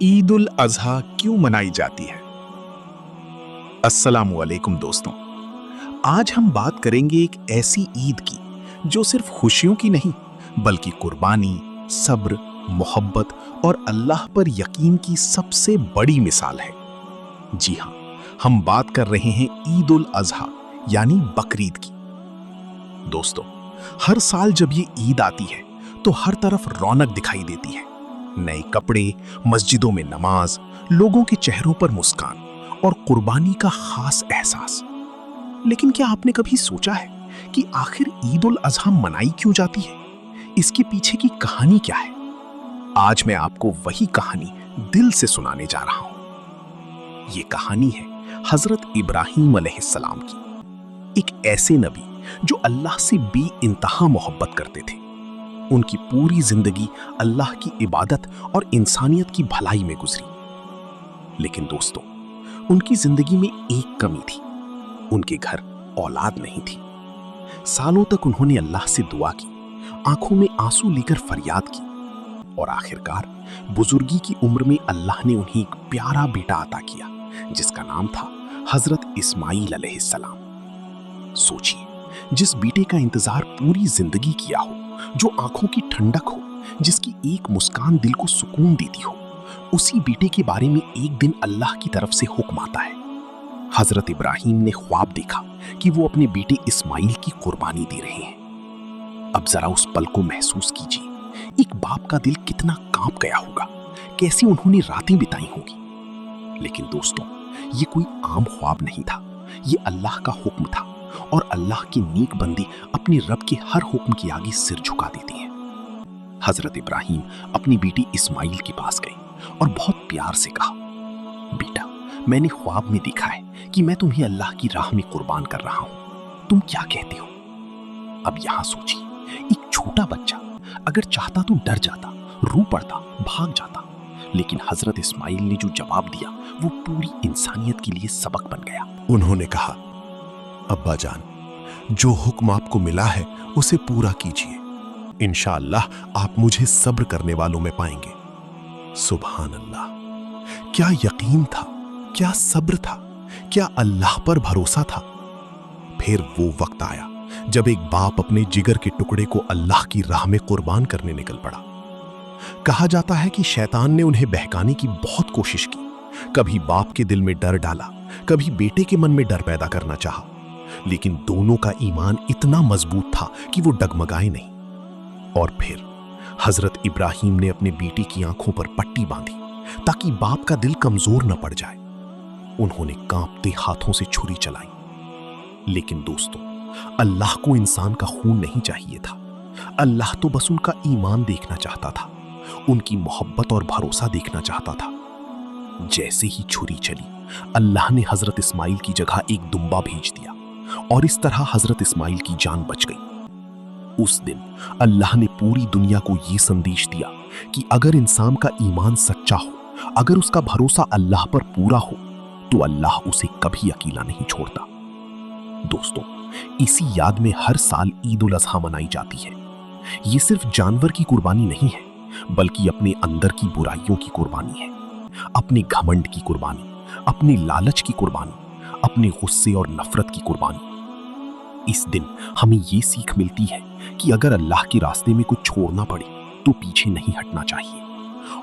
ईद उल अजहा क्यों मनाई जाती है? अस्सलामु अलैकुम दोस्तों, आज हम बात करेंगे एक ऐसी ईद की जो सिर्फ खुशियों की नहीं बल्कि कुर्बानी, सब्र, मोहब्बत और अल्लाह पर यकीन की सबसे बड़ी मिसाल है। जी हाँ, हम बात कर रहे हैं ईद उल अजहा यानी बकरीद की। दोस्तों, हर साल जब ये ईद आती है तो हर तरफ रौनक दिखाई देती है। नए कपड़े, मस्जिदों में नमाज, लोगों के चेहरों पर मुस्कान और कुर्बानी का खास एहसास। लेकिन क्या आपने कभी सोचा है कि आखिर ईद उल अजहा मनाई क्यों जाती है? इसके पीछे की कहानी क्या है? आज मैं आपको वही कहानी दिल से सुनाने जा रहा हूं। ये कहानी है हजरत इब्राहीम अलैहिस्सलाम की, एक ऐसे नबी जो अल्लाह से बेइंतहा मोहब्बत करते थे। उनकी पूरी जिंदगी अल्लाह की इबादत और इंसानियत की भलाई में गुजरी। लेकिन दोस्तों, उनकी जिंदगी में एक कमी थी, उनके घर औलाद नहीं थी। सालों तक उन्होंने अल्लाह से दुआ की, आंखों में आंसू लेकर फरियाद की और आखिरकार बुजुर्गी की उम्र में अल्लाह ने उन्हें एक प्यारा बेटा अता किया जिसका नाम था हजरत इस्माइल अलैहिस्सलाम। सोचिए, जिस बेटे का इंतजार पूरी जिंदगी किया हो, जो आंखों की ठंडक हो, जिसकी एक मुस्कान दिल को सुकून देती हो, उसी बेटे के बारे में एक दिन अल्लाह की तरफ से हुक्म आता है। हजरत इब्राहीम ने ख्वाब देखा कि वो अपने बेटे इस्माइल की कुर्बानी दे रहे हैं। अब जरा उस पल को महसूस कीजिए, एक बाप का दिल कितना कांप गया होगा, कैसी उन्होंने रातें बिताई होंगी। लेकिन दोस्तों, ये कोई आम ख्वाब नहीं था, ये अल्लाह का हुक्म था और अल्लाह के नेक बंदे अपने रब के हर हुक्म के आगे सिर झुका देते हैं। हजरत इब्राहीम अपनी बेटी इस्माइल के पास गए और बहुत प्यार से कहा, बेटा, मैंने ख्वाब में देखा है कि मैं तुम्हें अल्लाह की राह में कुर्बान कर रहा हूं, तुम क्या कहते हो? अब यहां सोचिए, एक छोटा बच्चा अगर चाहता तो डर जाता, रो पड़ता, भाग जाता, लेकिन हजरत इस्माइल ने जो जवाब दिया वो पूरी इंसानियत के लिए सबक बन गया। उन्होंने कहा, अब्बा जान, जो हुक्म आपको मिला है उसे पूरा कीजिए, इंशाअल्लाह आप मुझे सब्र करने वालों में पाएंगे। सुभान अल्लाह, क्या यकीन था, क्या सब्र था, क्या अल्लाह पर भरोसा था। फिर वो वक्त आया जब एक बाप अपने जिगर के टुकड़े को अल्लाह की राह में कुर्बान करने निकल पड़ा। कहा जाता है कि शैतान ने उन्हें बहकाने की बहुत कोशिश की, कभी बाप के दिल में डर डाला, कभी बेटे के मन में डर पैदा करना चाहा, लेकिन दोनों का ईमान इतना मजबूत था कि वो डगमगाए नहीं। और फिर हजरत इब्राहीम ने अपने बेटे की आंखों पर पट्टी बांधी ताकि बाप का दिल कमजोर न पड़ जाए। उन्होंने कांपते हाथों से छुरी चलाई। लेकिन दोस्तों, अल्लाह को इंसान का खून नहीं चाहिए था, अल्लाह तो बस उनका ईमान देखना चाहता था, उनकी मोहब्बत और भरोसा देखना चाहता था। जैसे ही छुरी चली, अल्लाह ने हजरत इस्माइल की जगह एक दुम्बा भेज दिया और इस तरह हजरत इस्माइल की जान बच गई। उस दिन अल्लाह ने पूरी दुनिया को यह संदेश दिया कि अगर इंसान का ईमान सच्चा हो, अगर उसका भरोसा अल्लाह पर पूरा हो, तो अल्लाह उसे कभी अकेला नहीं छोड़ता। दोस्तों, इसी याद में हर साल ईद उल अजहा मनाई जाती है। ये सिर्फ जानवर की कुर्बानी नहीं है, बल्कि अपने अंदर की बुराइयों की कुर्बानी है, अपने घमंड की कुर्बानी, अपने लालच की कुर्बानी, अपने गुस्से और नफरत की कुर्बानी। इस दिन हमें ये सीख मिलती है कि अगर अल्लाह के रास्ते में कुछ छोड़ना पड़े तो पीछे नहीं हटना चाहिए,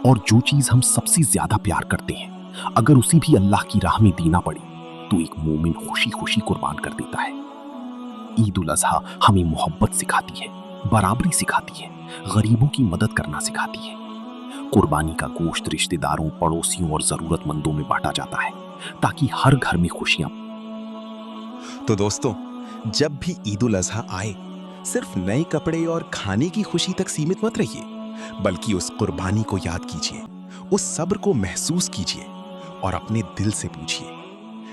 और जो चीज हम सबसे ज्यादा प्यार करते हैं, अगर उसी भी अल्लाह की राह में देना पड़े तो एक मोमिन खुशी खुशी कुर्बान कर देता है। ईद उल अजहा हमें मोहब्बत सिखाती है, बराबरी सिखाती है, गरीबों की मदद करना सिखाती है। कुर्बानी का गोश्त रिश्तेदारों, पड़ोसियों और जरूरतमंदों में बांटा जाता है ताकि हर घर में खुशियां। तो दोस्तों, जब भी ईद उल अजहा आए, सिर्फ नए कपड़े और खाने की खुशी तक सीमित मत रहिए, बल्कि उस कुर्बानी को याद कीजिए, उस सब्र को महसूस कीजिए और अपने दिल से पूछिए,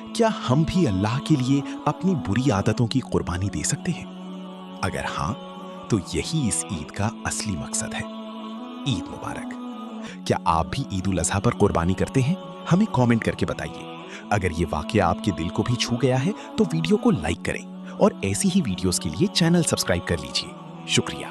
क्या हम भी अल्लाह के लिए अपनी बुरी आदतों की कुर्बानी दे सकते हैं? अगर हां, तो यही इस ईद का असली मकसद है। ईद मुबारक। क्या आप भी ईद उल अजहा पर कुर्बानी करते हैं? हमें कमेंट करके बताइए। अगर ये वाकया आपके दिल को भी छू गया है तो वीडियो को लाइक करें और ऐसी ही वीडियोस के लिए चैनल सब्सक्राइब कर लीजिए। शुक्रिया।